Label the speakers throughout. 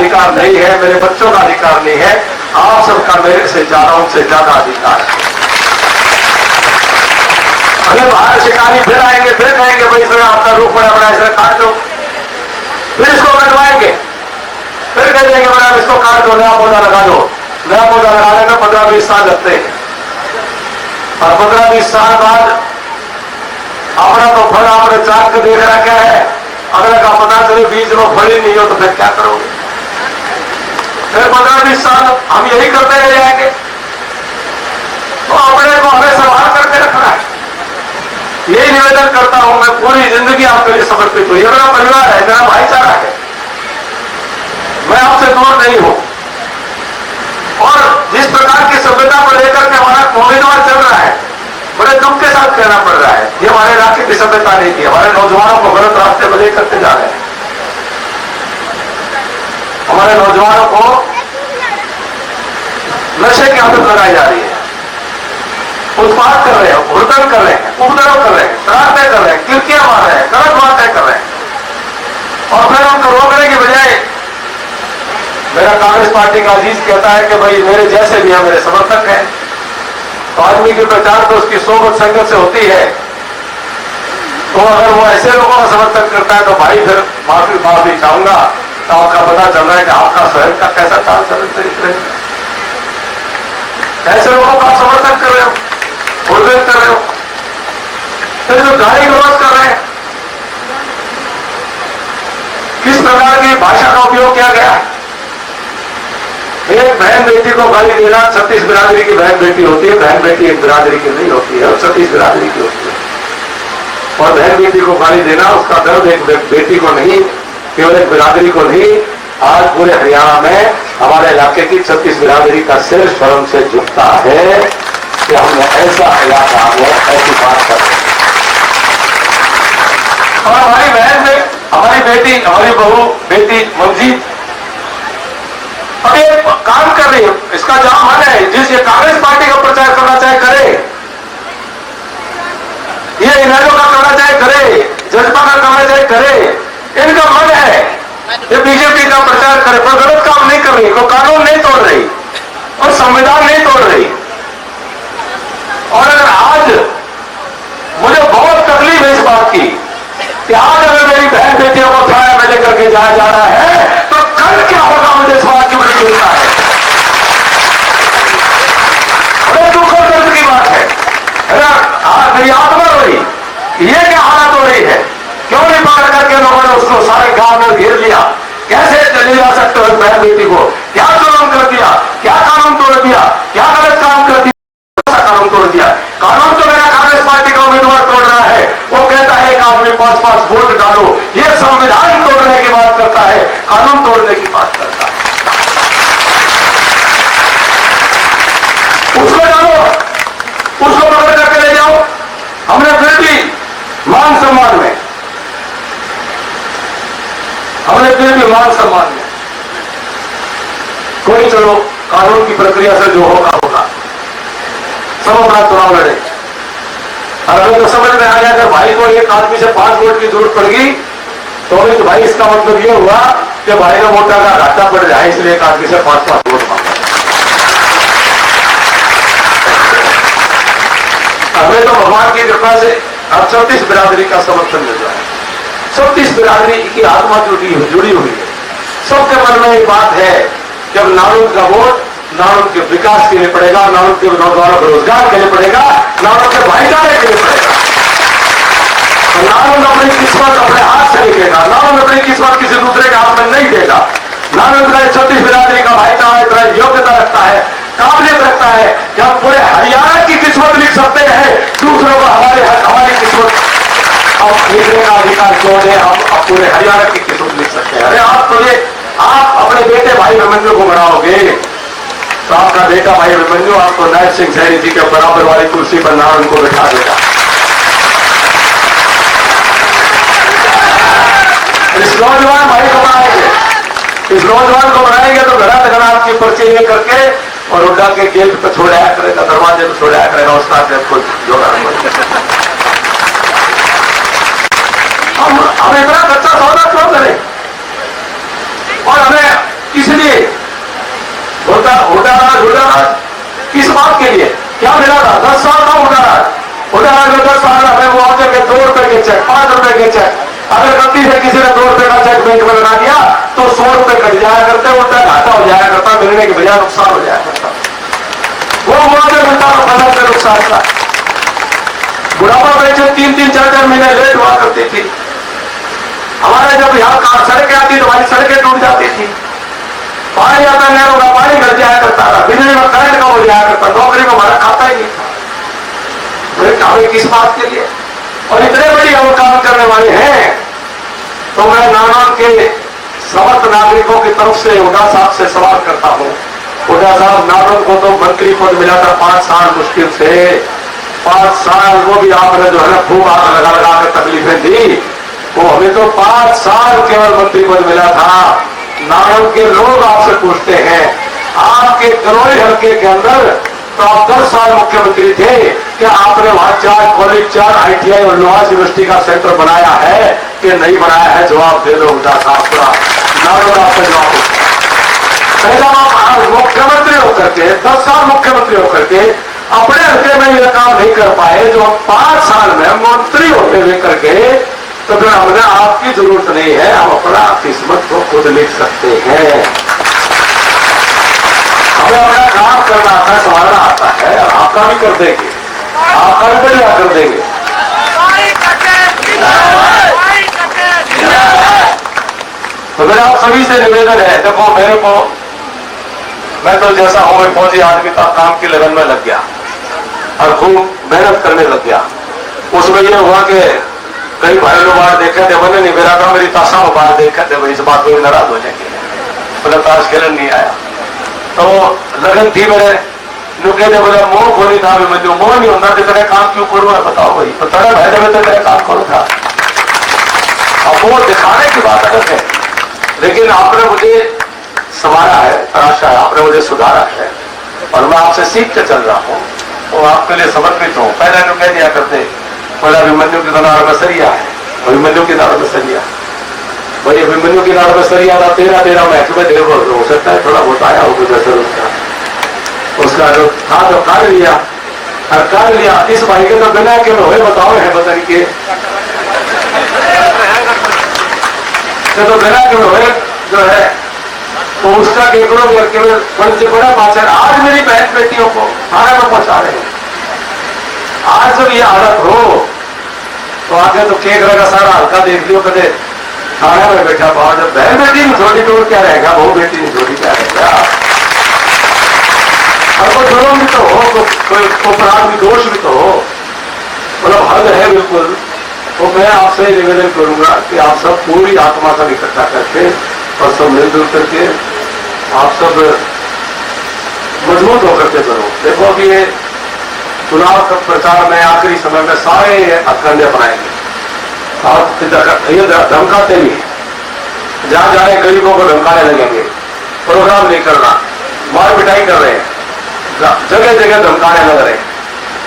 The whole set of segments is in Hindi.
Speaker 1: अधिकार नहीं है, मेरे बच्चों का अधिकार नहीं है, आप सबका मेरे से ज्यादा अधिकार है। अगर बाहर शिकारी फिर आएंगे, फिर कहेंगे भाई इसमें आपका रूप बड़ा बड़ा इसमें काट दो, फिर इसको कटवाएंगे, फिर कह देंगे मैडम इसको काट दो, नया पौधा लगा दो। नया पौधा लगाने में 15-20 साल लगते हैं, और 15-20 साल बाद अपना तो फल आपने चाक के देख रखा है, अगले का पता चले बीज में फल ही नहीं हो तो फिर क्या करोगे? फिर 15-20 साल हम यही करते रह जाएंगे। तो अपने को हमें संभाल करके रखना है। यही निवेदन करता हूं मैं, पूरी जिंदगी आपके लिए समर्पित हुई। मेरा परिवार है, मेरा भाईचारा है, मैं आपसे दूर नहीं हूं। और जिस प्रकार की सभ्यता को लेकर के हमारा उम्मीदवार चल रहा है, बड़े दुख के साथ कहना पड़ रहा है, ये हमारे इलाके की सभ्यता नहीं थी। हमारे नौजवानों को गलत रास्ते में लेकर के जा रहे हैं, हमारे नौजवानों को नशे की आदत लगाई जा रही है, उत्पाद कर रहे हैं, हुड़दंग कर रहे हैं, उपद्रव कर रहे हैं, शरारतें कर रहे हैं, किरकियां मार रहे हैं, गलत बातें कर रहे हैं। और फिर उनको रोकने की बजाय मेरा कांग्रेस पार्टी का अजीज कहता है कि भाई मेरे जैसे भी हैं, मेरे समर्थक हैं। तो आदमी की पहचान तो उसकी सोबत संगत से होती है। तो अगर वो ऐसे लोगों का समर्थन करता है तो भाई फिर माफी चाहूंगा। तो आपका पता चल रहा है कि आपका स्वयं का कैसा चाल चरित्र है, ऐसे लोगों का समर्थन कर रहे हो, उल्लेख कर रहे हो, फिर जो गाली गलौज कर रहे हैं, किस प्रकार की भाषा का उपयोग किया गया। एक बहन बेटी को गाली देना, छत्तीस बिरादरी की बहन बेटी होती है, बहन बेटी एक बिरादरी की नहीं होती है, छत्तीस बिरादरी की होती है। और बहन बेटी को गाली देना, उसका दर्द एक बेटी को नहीं, केवल एक बिरादरी को नहीं, आज पूरे हरियाणा में हमारे इलाके की 36 बिरादरी का सिर शर्म से झुकता है कि हमने ऐसा इलाका है, ऐसी बात कर। और हमारी बहन में हमारी बेटी, हमारी बहू बेटी मंजीत अब ये काम कर रही है, इसका जहां मन है, जिस ये कांग्रेस पार्टी का प्रचार करना चाहे करे, ये इनेलो का करना चाहे करे, जजपा का करना चाहे करे, इनका मन है ये बीजेपी का प्रचार करे, पर गलत काम नहीं कर रही, कोई कानून नहीं तोड़ रही और संविधान नहीं तोड़ रही। और अगर आज मुझे बहुत तकलीफ है इस बात की कि आज अगर मेरी बहन बेटियों को थाने में लेकर के जाया जा रहा है तो कल क्या होगा, मुझे इस बात की बड़ी चिंता है। बड़े दुख और दर्द की बात है। मेरी आत्मा रो रही, ये क्या हालत हो रही है, क्यों नहीं पकड़ करके लोगों ने उसको सारे गांव में घेर लिया। कैसे चले जा सकते हो बहन बेटी को, क्या जुल्म कर दिया, क्या कानून तोड़ दिया, क्या गलत काम कर दिया, कानून तोड़ दिया। कानून तो मेरा कांग्रेस पार्टी का उम्मीदवार तोड़ रहा है, वो कहता है कि आपने 5-5 वोट डालो, ये संविधान तोड़ने की बात करता है, कानून तोड़ने की बात करता है। उसको डालो, उसको पकड़ करके ले जाओ। हमने फिर भी मान सम्मान में, कोई चलो कानून की प्रक्रिया से जो होगा होगा, सब अपना चुनाव लड़े। और अगर तो समझ में आ गया अगर भाई को एक आदमी से 5 वोट की जरूरत पड़ेगी तो भाई इसका मतलब ये हुआ कि भाई का वोटा का घाटा पड़ जाए, इसलिए एक आदमी से 5-5 वोट मांगा। हमें तो भगवान की कृपा से अब 34 बिरादरी का समर्थन मिल रहा है। 36 बिरादरी की आत्मा जुड़ी हुई है। सबके मन में एक बात है कि अब नारुद का वोट नारुद के विकास के लिए पड़ेगा, नारुद के नौजवानों को रोजगार के लिए पड़ेगा, नारुद के भाईचारे के लिए पड़ेगा। नारुद अपनी किस्मत अपने हाथ से लिखेगा, नारुद अपनी किस्मत किसी दूसरे के हाथ में नहीं देगा। नारुद का 36 बिरादरी का भाईचारा इतना योग्यता रखता है, काबिलियत रखता है कि हम पूरे हरियाणा की किस्मत लिख सकते हैं, दूसरों को हमारी किस्मत अब लिखने का अधिकार क्यों है, हम पूरे हरियाणा की किस्मत लिख सकते हैं। अरे आप अपने बेटे भाई अभिमन्यु को बढ़ाओगे तो आपका बेटा भाई अभिमन्यु आपको नायब सिंह सैनी जी के बराबर वाली कुर्सी पर नारायण को बैठा देगा। इस नौजवान भाई को बनाएंगे, इस नौजवान को बनाएंगे तो घड़ा घड़ा आपकी पर्ची ले करके और उठा के गेट पर छोड़ाया करेगा, दरवाजे पर छोड़ाया करेगा, उसका आपको जोड़ा। हम इतना कच्चा सौदा क्यों करें और हमें किस लिए? घोटाला किस बात के लिए? क्या मिला था? 10 साल का घोटाला में 10 साल हमें वो आते के 2 रुपए के चेक, 5 रुपए के चेक, अगर गलती से किसी ने 2 रुपए का चेक बैंक में लगा दिया तो 100 रुपए कट जाया करते, उल्टा घाटा हो जाया करता, मिलने के बजाय नुकसान हो जाया करता। वो मुआवजा मिलता तो फसल का नुकसान था। बुढ़ापा पेंशन 3-3, 4-4 महीने लेट हुआ करती थी। हमारे जब यहाँ सड़कें आती तो हमारी सड़कें टूट जाती थी। पानी आता नहरों का पानी घट जाया करता था, बिजली में करंट कम हो जाया करता, नौकरी को हमारा खाता ही नहीं था। हमें किस बात के लिए? और इतने बड़ी हम काम करने वाले हैं तो मैं नानान के समस्त नागरिकों की तरफ से हुड्डा साहब से सवाल करता हूं। हुड्डा साहब, नानान को तो मंत्री पद मिला था 5 साल मुश्किल से, 5 साल वो भी आपने जो है ना खूब आग लगा लगा कर तकलीफें दी, वो हमें तो 5 साल केवल मंत्री पद मिला था। नारायण के लोग आपसे पूछते हैं, आपके करौली हल्के के अंदर तो आप 10 साल मुख्यमंत्री थे, क्या आपने वहां 4 कॉलेज, 4 ITI और लोहास यूनिवर्सिटी का सेंटर बनाया है कि नहीं बनाया है? जवाब दे दो हुड्डा साहब, पूरा नारायण आपका जवाब। पहला आप मुख्यमंत्री होकर के 10 साल मुख्यमंत्री होकर के अपने हल्के में यह काम नहीं कर पाए जो 5 साल में मंत्री होते हुए करके, तो फिर हमने आपकी जरूरत नहीं है, हम अपना किस्मत को खुद लिख सकते हैं। हमें अपना काम करना आता है, संभालना आता है, आपका भी कर देंगे, आपका भी बढ़िया कर देंगे। तो मेरा आप सभी से निवेदन है, देखो मेरे को, मैं तो जैसा हूं, मैं फौजी आदमी का काम की लगन में लग गया और खूब मेहनत करने लग गया। उसमें यह हुआ कि कई भाई लोग बाहर देखे थे, बोले नहीं मेरा काम, मेरी ताशा बाहर देखे थे, इस बात में नाराज हो जाएंगे, बोले ताश खेलन नहीं आया। तो लगन थी मेरे नुके थे, बोले मोह खोली था, मुझे मोह नहीं होता तो तेरे काम क्यों करूँ? बताओ भाई, तो तेरा भाई में तो तेरे काम करो था। अब वो दिखाने की बात अलग है, लेकिन आपने मुझे संवारा है, तराशा है, आपने मुझे सुधारा है और मैं आपसे सीख के चल रहा हूँ, तो आपके लिए समर्पित हूँ। पहले तो कह दिया करते, बोला अभिमन्यु की नाड़ में सरिया है, अभिमन्यु की नाड़ में सरिया, भाई अभिमन्यु की नाड़ में सरिया था, 13 महकमे देर हो सकता है, थोड़ा बहुत आया हो कुछ उसका जो था तो काट लिया और काट लिया। इस भाई के तो बिना के हुए बताओ है बता के, तो बिना के हुए जो है तो उसका केकड़ों करके बड़ा पाचन आज मेरी बहन बेटियों को थाने में पहुंचा रहे हैं। आज जब ये हालत हो तो आगे तो केकड़ा का सारा हल्का देख लियो, कदे थाने में बैठा पाओ, जब बहन बेटी में छोटी तो क्या रहेगा, बहू बेटी में छोटी क्या रहेगा? और कोई जुर्म भी तो हो, कोई अपराध भी, दोष भी तो हो, मतलब हद है बिल्कुल। तो मैं आपसे निवेदन करूंगा कि आप सब पूरी आत्मा का इकट्ठा करके और सब मिलजुल करके आप सब मजबूत होकर के करो। देखो अभी ये चुनाव का प्रचार में आखिरी समय में सारे हथकंडे अपनाएंगे और ये धमकाते भी, जहां जाए गरीबों को धमकाने लगेंगे, प्रोग्राम नहीं करना, मार पिटाई कर रहे हैं, जगह जगह धमकाने लग रहे हैं।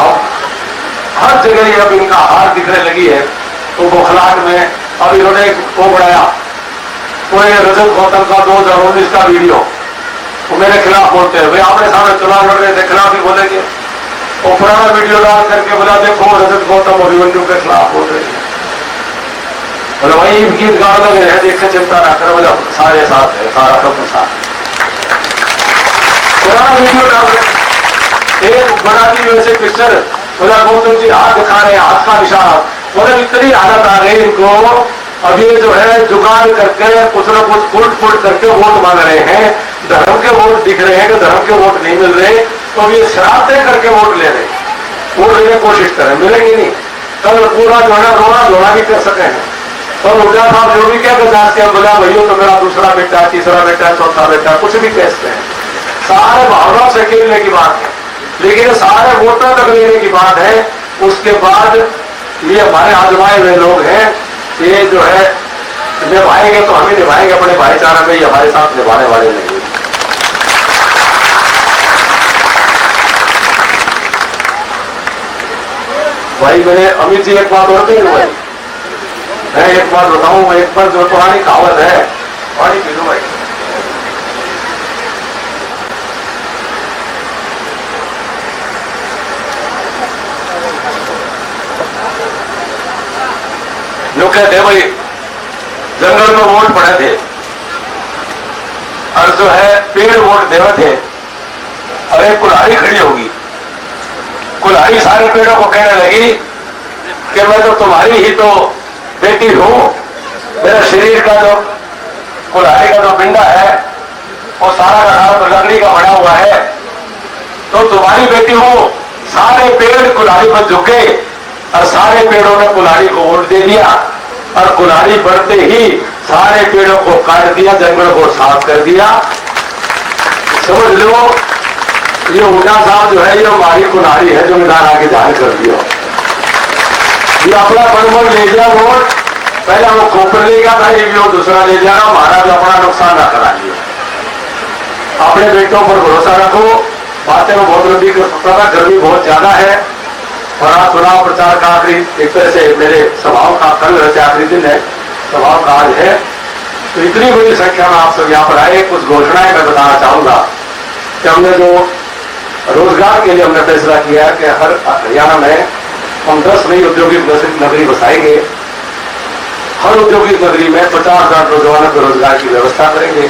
Speaker 1: अब हर जगह ये अब इनका हार दिखने लगी है, तो बौखलाहट में अब इन्होंने वो बनाया, कोई रजत गौतम का 2019 का वीडियो, वो मेरे खिलाफ बोलते हैं, भाई आपने सामने चुनाव लड़ रहे थे, खिलाफ ही बोलेंगे। और पुराना वीडियो डाल करके बोला देखो रजत गौतम अभिमन्यु के खिलाफ बोल रहे हैं, बोले वही गीत गा लगे हैं, देख चिंता ना करो, बोले सारे साथ है, सारा सब साथ। पुराना वीडियो डाल रहे, एक बनाती वैसे पिक्चर, बोला गौतम जी हाथ दिखा रहे हैं, हाथ का निशान, बोले इतनी हालत आ गई इनको, अब ये जो है जुगाड़ करके कुछ न कुछ उल्ट पुलट करके वोट मांग रहे हैं, धर्म के वोट दिख रहे हैं कि धर्म के वोट नहीं मिल रहे, तो ये शरारतें करके वोट ले रहे, वोट लेने की कोशिश करें, मिलेंगे नहीं। कल पूरा जो है रोना धोना भी कर सके हैं, और हुड्डा साहब जो भी कहते जांच के बोला भैया तो मेरा दूसरा बेटा है, तीसरा बेटा है, चौथा बेटा है, कुछ भी कहते हैं, सारे भावनाओं से खेलने की बात है, लेकिन सारे वोटर तक लेने की बात है। उसके बाद ये हमारे आजमाए हुए लोग हैं, ये जो है निभाएंगे तो हम ही निभाएंगे अपने भाईचारा में, ये हमारे साथ निभाने वाले नहीं। भाई मैंने अमित जी एक बात और कही भाई, मैं एक बात बताऊं, एक बार जो पुरानी कहावत है, पानी पी लो भाई, भाई जंगल में वोट पड़े थे और जो है पेड़ वोट देवे थे, और एक कुल्हाड़ी खड़ी होगी, कुल्हाड़ी सारे पेड़ों को कहने लगी कि मैं तो तुम्हारी ही तो बेटी हूं, मेरे शरीर का जो कुल्हाड़ी का जो पिंडा है वो सारा का सारा तो लकड़ी का बना हुआ है, तो तुम्हारी बेटी हूं। सारे पेड़ कुल्हाड़ी पर झुके और सारे पेड़ों ने कुल्हाड़ी को वोट दे दिया, और कुल्हाड़ी बढ़ते ही सारे पेड़ों को काट दिया, जंगल को साफ कर दिया। समझ लो ये ऊना साहब जो है ये हमारी कुल्हाड़ी है जो मैदान आके जाहिर कर दिया। ये अपना बनमन ले गया वोट, पहले वो खोपड़ लेगा था, ये भी वो दूसरा ले जाएगा, हमारा भी अपना नुकसान ना करा लिया। अपने बेटों पर भरोसा रखो, बातें में बहुत लंबी कर सकता था, गर्मी बहुत ज्यादा है और आज चुनाव प्रचार का आखिरी एक तरह से मेरे सभाओं का कल वैसे आखिरी दिन है, सभाओं का आज है, तो इतनी बड़ी संख्या में आप सब यहाँ पर आए। कुछ घोषणाएं मैं बताना चाहूंगा कि हमने जो रोजगार के लिए हमने फैसला किया है कि हर हरियाणा में हम 10 नई औद्योगिक नगरी बसाएंगे। हर औद्योगिक नगरी में 50,000 नौजवानों को रोजगार की व्यवस्था करेंगे।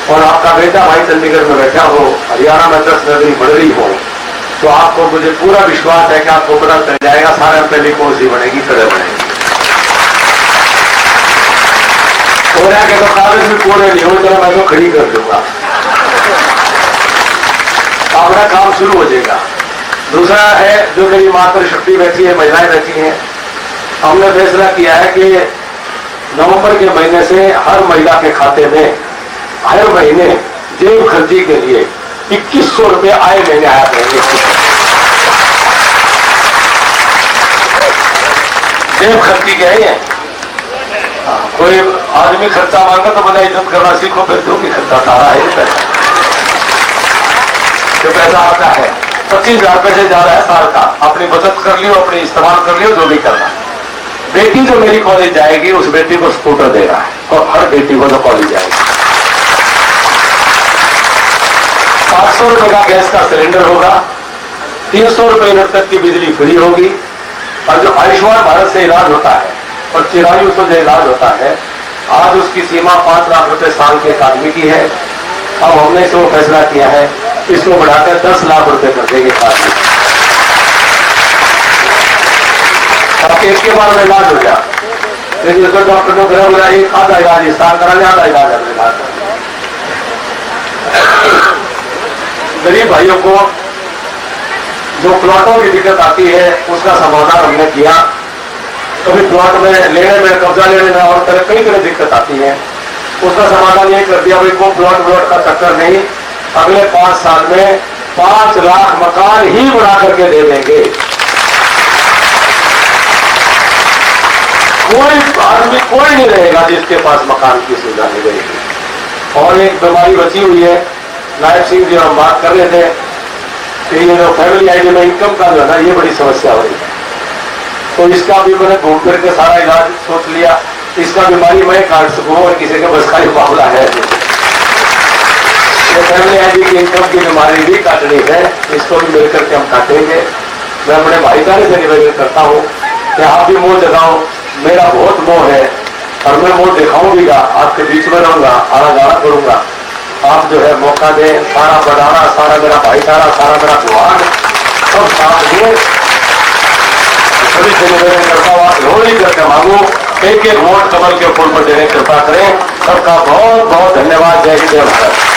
Speaker 1: और आपका बेटा भाई चंडीगढ़ में बैठा हो, हरियाणा में 10 नगरी बढ़ रही हो, तो आपको मुझे पूरा विश्वास है कि आपको पता चल जाएगा सारे पहले कौन सी बनेगी, कदर बनेगी। और के तो कागज भी पूरे नहीं हो, चलो मैं तो खड़ी कर दूंगा, अपना काम शुरू हो जाएगा। दूसरा है जो मेरी मातृ शक्ति बैठी है, महिलाएं बैठी हैं, हमने फैसला किया है कि नवंबर के महीने से हर महिला के खाते में हर महीने जेब खर्ची के लिए 2100 रुपये आए महीने आया करेंगे। जेब खर्ची क्या है? कोई आदमी खर्चा मांगा तो बड़ा इज्जत करना सीखो, फिर जो कि खर्चा सारा है पैसा, जो पैसा आता है 25,000 रुपये से ज्यादा है साल का, अपनी बचत कर लियो, अपनी इस्तेमाल कर लियो, जो भी करना। बेटी जो मेरी कॉलेज जाएगी उस बेटी को स्कूटर दे रहा है, और हर बेटी को जो कॉलेज जाएगी 700 रुपए का गैस का सिलेंडर होगा, 300 रुपए यूनिट तक की बिजली फ्री होगी। और जो आयुष्मान भारत से इलाज होता है और चिरायु से जो इलाज होता है, आज उसकी सीमा 5 लाख रुपए साल के एक आदमी की है। अब हमने इसको फैसला किया है इसको बढ़ाकर 10 लाख रुपए कर देंगे आदमी, ताकि इसके बाद में इलाज हो गया। लेकिन उसको डॉक्टर ने घर बोला एक आधा इलाज स्थान करा, आधा इलाज अपने इलाज। गरीब भाइयों को जो प्लॉटों की दिक्कत आती है उसका समाधान हमने किया। कभी प्लॉट में लेने में, कब्जा लेने में और कई तरह दिक्कत आती है, उसका समाधान ये कर दिया भाई को प्लॉट का चक्कर नहीं, अगले 5 साल में 5 लाख मकान ही बना करके दे देंगे। कोई आदमी कोई नहीं रहेगा जिसके पास मकान की सुविधा नहीं रहेगी। और एक बीमारी बची हुई है, नायब सिंह जी हम बात कर रहे थे कि ये जो फैमिली आईडी में इनकम का जो है ना, ये बड़ी समस्या हो रही है, तो इसका भी मैंने घूम फिर के सारा इलाज सोच लिया। इसका बीमारी मैं काट सकूं और किसी के बस का ही मामला है। ये फैमिली आईडी की इनकम की बीमारी भी काटनी है, इसको भी मिलकर के हम काटेंगे। मैं अपने भाईचारे से निवेदन करता हूँ कि आप भी मोह जगाओ, मेरा बहुत मोह है और मैं मोह दिखाऊंगा, आपके बीच में रहूंगा, आना जाना करूंगा। आप जो है मौका दें, सारा बदाना, सारा मेरा भाईचारा, सारा मेरा गुहार सब साथ दें। सभी से निवेदन करता हूँ आप रोड़ी करके मांगो, एक एक वोट कमल के फूल पर देने कृपा करें। सबका बहुत बहुत धन्यवाद। जय हिंद, जय भारत।